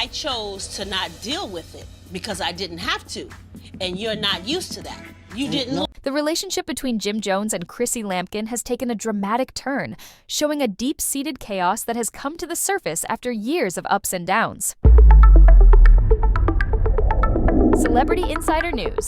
I chose to not deal with it because I didn't have to. And you're not used to that. You didn't. The relationship between Jim Jones and Chrissy Lampkin has taken a dramatic turn, showing a deep-seated chaos that has come to the surface after years of ups and downs. Celebrity Insider News.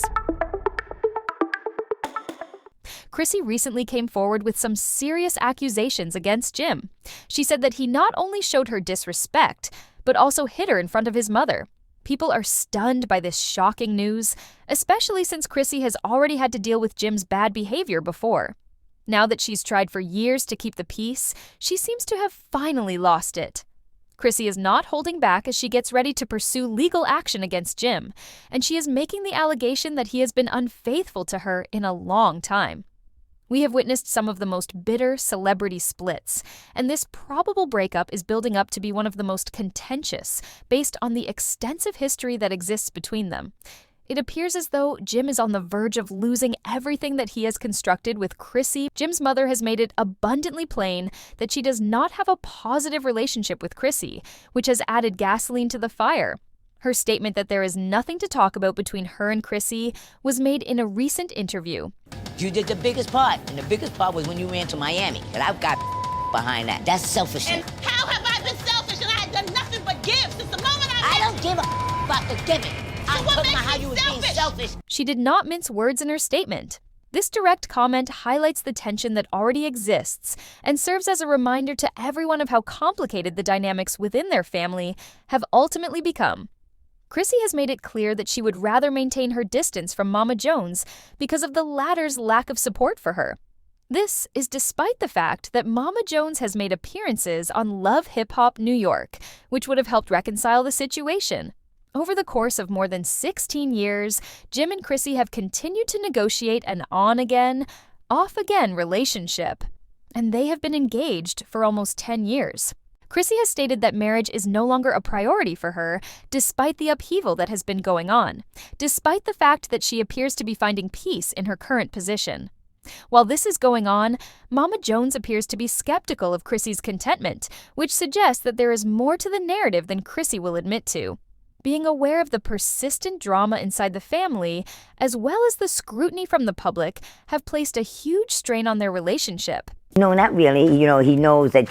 Chrissy recently came forward with some serious accusations against Jim. She said that he not only showed her disrespect, but also hit her in front of his mother. People are stunned by this shocking news, especially since Chrissy has already had to deal with Jim's bad behavior before. Now that she's tried for years to keep the peace, she seems to have finally lost it. Chrissy is not holding back as she gets ready to pursue legal action against Jim, and she is making the allegation that he has been unfaithful to her in a long time. We have witnessed some of the most bitter celebrity splits, and this probable breakup is building up to be one of the most contentious, based on the extensive history that exists between them. It appears as though Jim is on the verge of losing everything that he has constructed with Chrissy. Jim's mother has made it abundantly plain that she does not have a positive relationship with Chrissy, which has added gasoline to the fire. Her statement that there is nothing to talk about between her and Chrissy was made in a recent interview. You did the biggest part, and the biggest part was when you ran to Miami, and I've got behind that. That's selfish. And how have I been selfish and I had done nothing but give since the moment I don't give a about the giving. I'm talking about how you were being selfish. She did not mince words in her statement. This direct comment highlights the tension that already exists and serves as a reminder to everyone of how complicated the dynamics within their family have ultimately become. Chrissy has made it clear that she would rather maintain her distance from Mama Jones because of the latter's lack of support for her. This is despite the fact that Mama Jones has made appearances on Love Hip Hop New York, which would have helped reconcile the situation. Over the course of more than 16 years, Jim and Chrissy have continued to negotiate an on-again, off-again relationship, and they have been engaged for almost 10 years. Chrissy has stated that marriage is no longer a priority for her, despite the upheaval that has been going on, despite the fact that she appears to be finding peace in her current position. While this is going on, Mama Jones appears to be skeptical of Chrissy's contentment, which suggests that there is more to the narrative than Chrissy will admit to. Being aware of the persistent drama inside the family, as well as the scrutiny from the public, have placed a huge strain on their relationship. No, not really. He knows that,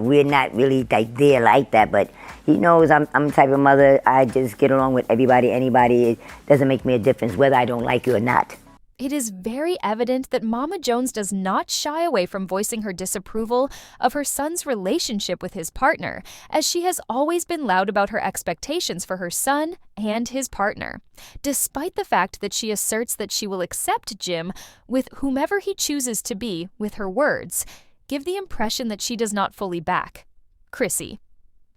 we're not really there like that, but he knows I'm the type of mother, I just get along with everybody, anybody. It doesn't make me a difference whether I don't like you or not. It is very evident that Mama Jones does not shy away from voicing her disapproval of her son's relationship with his partner, as she has always been loud about her expectations for her son and his partner. Despite the fact that she asserts that she will accept Jim with whomever he chooses to be, with her words, give the impression that she does not fully back Chrissy.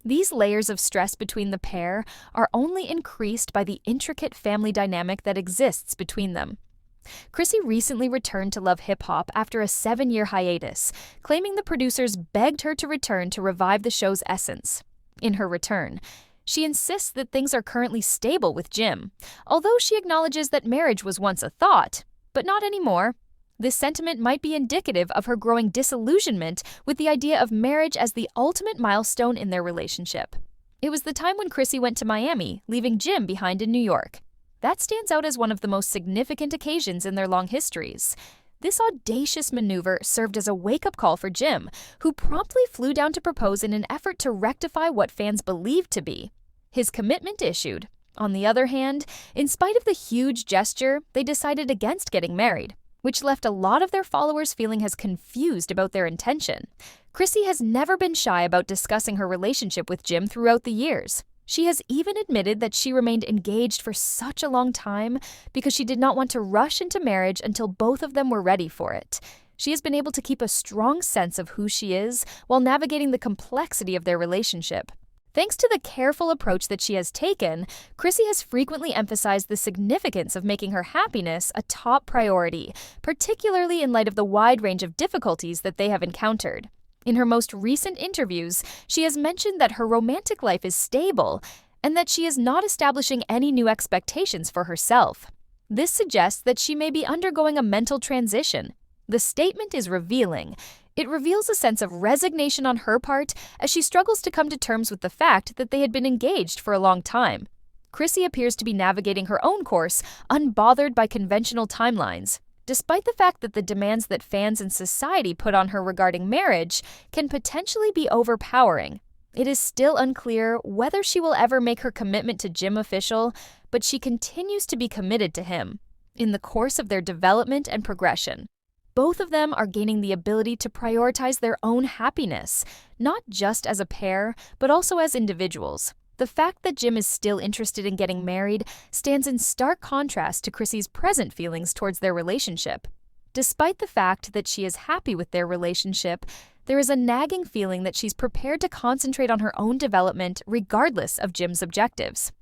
These layers of stress between the pair are only increased by the intricate family dynamic that exists between them. Chrissy recently returned to Love Hip Hop after a 7-year hiatus, claiming the producers begged her to return to revive the show's essence. In her return, she insists that things are currently stable with Jim, although she acknowledges that marriage was once a thought, but not anymore. This sentiment might be indicative of her growing disillusionment with the idea of marriage as the ultimate milestone in their relationship. It was the time when Chrissy went to Miami, leaving Jim behind in New York. That stands out as one of the most significant occasions in their long histories. This audacious maneuver served as a wake-up call for Jim, who promptly flew down to propose in an effort to rectify what fans believed to be his commitment issued. On the other hand, in spite of the huge gesture, they decided against getting married, which left a lot of their followers feeling as confused about their intention. Chrissy has never been shy about discussing her relationship with Jim throughout the years. She has even admitted that she remained engaged for such a long time because she did not want to rush into marriage until both of them were ready for it. She has been able to keep a strong sense of who she is while navigating the complexity of their relationship. Thanks to the careful approach that she has taken, Chrissy has frequently emphasized the significance of making her happiness a top priority, particularly in light of the wide range of difficulties that they have encountered. In her most recent interviews, she has mentioned that her romantic life is stable and that she is not establishing any new expectations for herself. This suggests that she may be undergoing a mental transition. The statement is revealing. It reveals a sense of resignation on her part as she struggles to come to terms with the fact that they had been engaged for a long time. Chrissy appears to be navigating her own course, unbothered by conventional timelines, despite the fact that the demands that fans and society put on her regarding marriage can potentially be overpowering. It is still unclear whether she will ever make her commitment to Jim official, but she continues to be committed to him in the course of their development and progression. Both of them are gaining the ability to prioritize their own happiness, not just as a pair, but also as individuals. The fact that Jim is still interested in getting married stands in stark contrast to Chrissy's present feelings towards their relationship. Despite the fact that she is happy with their relationship, there is a nagging feeling that she's prepared to concentrate on her own development regardless of Jim's objectives.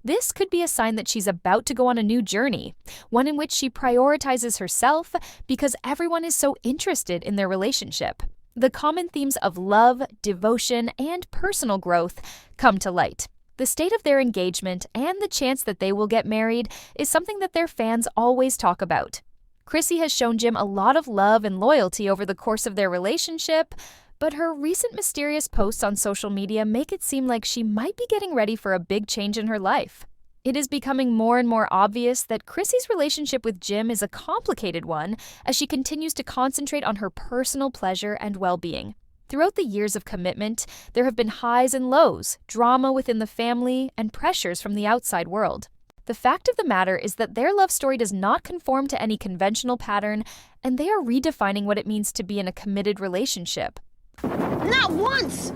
This could be a sign that she's about to go on a new journey, one in which she prioritizes herself because everyone is so interested in their relationship. The common themes of love, devotion, and personal growth come to light. The state of their engagement and the chance that they will get married is something that their fans always talk about. Chrissy has shown Jim a lot of love and loyalty over the course of their relationship, but her recent mysterious posts on social media make it seem like she might be getting ready for a big change in her life. It is becoming more and more obvious that Chrissy's relationship with Jim is a complicated one as she continues to concentrate on her personal pleasure and well-being. Throughout the years of commitment, there have been highs and lows, drama within the family, and pressures from the outside world. The fact of the matter is that their love story does not conform to any conventional pattern, and they are redefining what it means to be in a committed relationship. Not once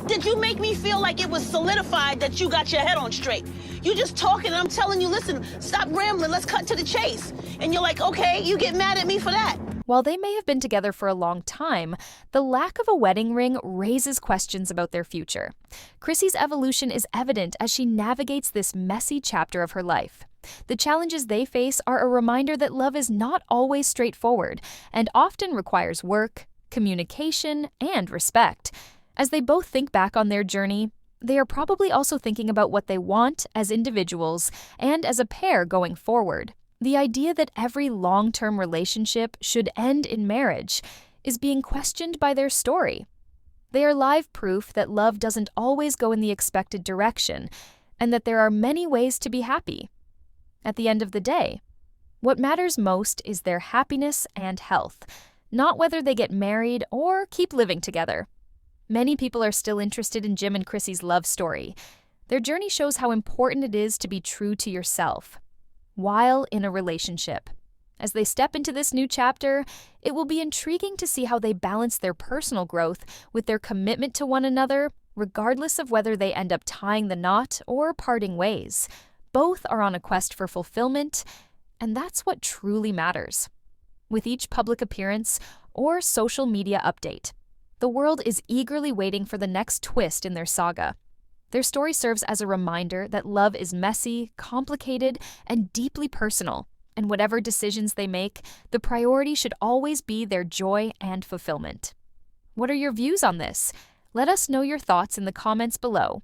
did you make me feel like it was solidified that you got your head on straight. You just talking and I'm telling you, listen, stop rambling, let's cut to the chase. And you're like, okay, you get mad at me for that. While they may have been together for a long time, the lack of a wedding ring raises questions about their future. Chrissy's evolution is evident as she navigates this messy chapter of her life. The challenges they face are a reminder that love is not always straightforward and often requires work, communication, and respect. As they both think back on their journey, they are probably also thinking about what they want as individuals and as a pair going forward. The idea that every long-term relationship should end in marriage is being questioned by their story. They are live proof that love doesn't always go in the expected direction and that there are many ways to be happy. At the end of the day, what matters most is their happiness and health, not whether they get married or keep living together. Many people are still interested in Jim and Chrissy's love story. Their journey shows how important it is to be true to yourself while in a relationship. As they step into this new chapter, it will be intriguing to see how they balance their personal growth with their commitment to one another, regardless of whether they end up tying the knot or parting ways. Both are on a quest for fulfillment, and that's what truly matters. With each public appearance or social media update, the world is eagerly waiting for the next twist in their saga. Their story serves as a reminder that love is messy, complicated, and deeply personal, and whatever decisions they make, the priority should always be their joy and fulfillment. What are your views on this? Let us know your thoughts in the comments below.